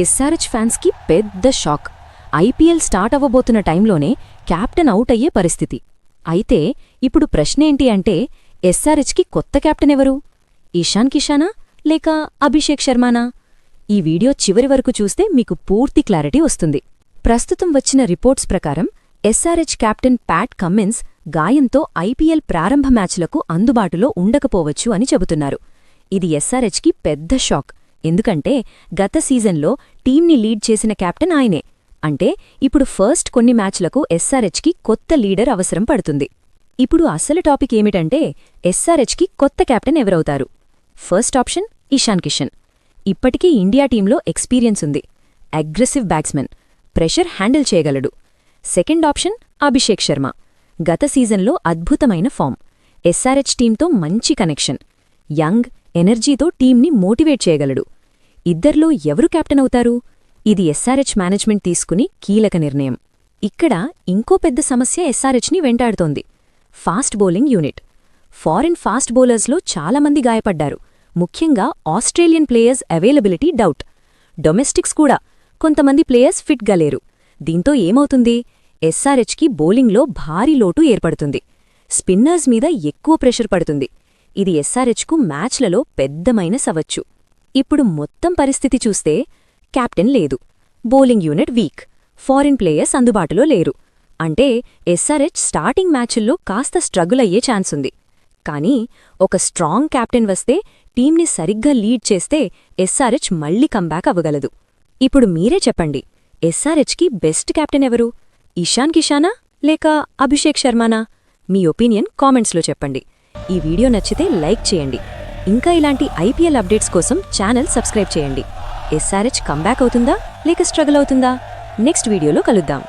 SRH ఫ్యాన్స్కి పెద్ద shock. IPL start అవ్వబోతున్న టైంలోనే కెప్టెన్ అవుట్ అయ్యే పరిస్థితి. అయితే ఇప్పుడు ప్రశ్నేంటి అంటే, ఎస్ఆర్హెచ్కి కొత్త కెప్టెన్ ఎవరు? ఇషాన్ కిషానా లేక అభిషేక్ శర్మానా? ఈ వీడియో చివరి వరకు చూస్తే మీకు పూర్తి క్లారిటీ వస్తుంది. ప్రస్తుతం వచ్చిన రిపోర్ట్స్ ప్రకారం ఎస్ఆర్హెచ్ కెప్టెన్ ప్యాట్ కమ్మిన్స్ గాయంతో ఐపీఎల్ ప్రారంభ మ్యాచ్లకు అందుబాటులో ఉండకపోవచ్చు అని చెబుతున్నారు. ఇది ఎస్ఆర్హెచ్కి పెద్ద షాక్. ఎందుకంటే గత సీజన్లో టీంని లీడ్ చేసిన కెప్టెన్ ఆయనే. అంటే ఇప్పుడు ఫస్ట్ కొన్ని మ్యాచ్లకు ఎస్ఆర్హెచ్కి కొత్త లీడర్ అవసరం పడుతుంది. ఇప్పుడు అసలు టాపిక్ ఏమిటంటే, ఎస్ఆర్హెచ్కి కొత్త కెప్టెన్ ఎవరవుతారు? First option Ishan Kishan. ఇప్పటికీ ఇండియా టీంలో ఎక్స్పీరియన్స్ ఉంది. అగ్రెసివ్ బ్యాట్స్మెన్, ప్రెషర్ హ్యాండిల్ చేయగలడు. Second option Abhishek Sharma. గత సీజన్లో అద్భుతమైన ఫామ్, ఎస్ఆర్హెచ్ టీంతో మంచి కనెక్షన్, యంగ్ ఎనర్జీతో టీంని మోటివేట్ చేయగలడు. ఇద్దర్లో ఎవరు కెప్టెన్ అవుతారు? ఇది ఎస్ఆర్హెచ్ మేనేజ్మెంట్ తీసుకుని కీలక నిర్ణయం. ఇక్కడ ఇంకో పెద్ద సమస్య ఎస్ఆర్హెచ్ని వెంటాడుతోంది. Fast bowling unit. Foreign fast బౌలర్స్లో చాలామంది గాయపడ్డారు. ముఖ్యంగా Australian players availability doubt. Domestics కూడా కొంతమంది ప్లేయర్స్ ఫిట్గా లేరు. దీంతో ఏమవుతుంది? ఎస్ఆర్హెచ్కి బౌలింగ్లో భారీ లోటు ఏర్పడుతుంది. స్పిన్నర్స్ మీద ఎక్కువ ప్రెషర్ పడుతుంది. ఇది ఎస్ఆర్హెచ్కు మ్యాచ్లలో పెద్ద మైనస్ అవ్వచ్చు. ఇప్పుడు మొత్తం పరిస్థితి చూస్తే, కెప్టెన్ లేదు, bowling unit week, foreign players అందుబాటులో లేరు. అంటే ఎస్ఆర్హెచ్ స్టార్టింగ్ మ్యాచ్ల్లో కాస్త స్ట్రగుల్ అయ్యే ఛాన్సుంది. కానీ ఒక స్ట్రాంగ్ కెప్టెన్ వస్తే, టీంని సరిగ్గా లీడ్ చేస్తే ఎస్ఆర్హెచ్ మళ్లీ కంబ్యాక్ అవ్వగలదు. ఇప్పుడు మీరే చెప్పండి, ఎస్ఆర్హెచ్కి బెస్ట్ కెప్టెన్ ఎవరు? ఇషాన్ కిషానా లేక అభిషేక్ శర్మానా? మీ ఒపీనియన్ కామెంట్స్లో చెప్పండి. ఈ వీడియో నచ్చితే లైక్ చేయండి. ఇంకా ఇలాంటి ఐపీఎల్ అప్డేట్స్ కోసం ఛానల్ సబ్స్క్రైబ్ చేయండి. ఎస్ఆర్హెచ్ కంబ్యాక్ అవుతుందా లేక స్ట్రగుల్ అవుతుందా? నెక్స్ట్ వీడియోలో కలుద్దాం.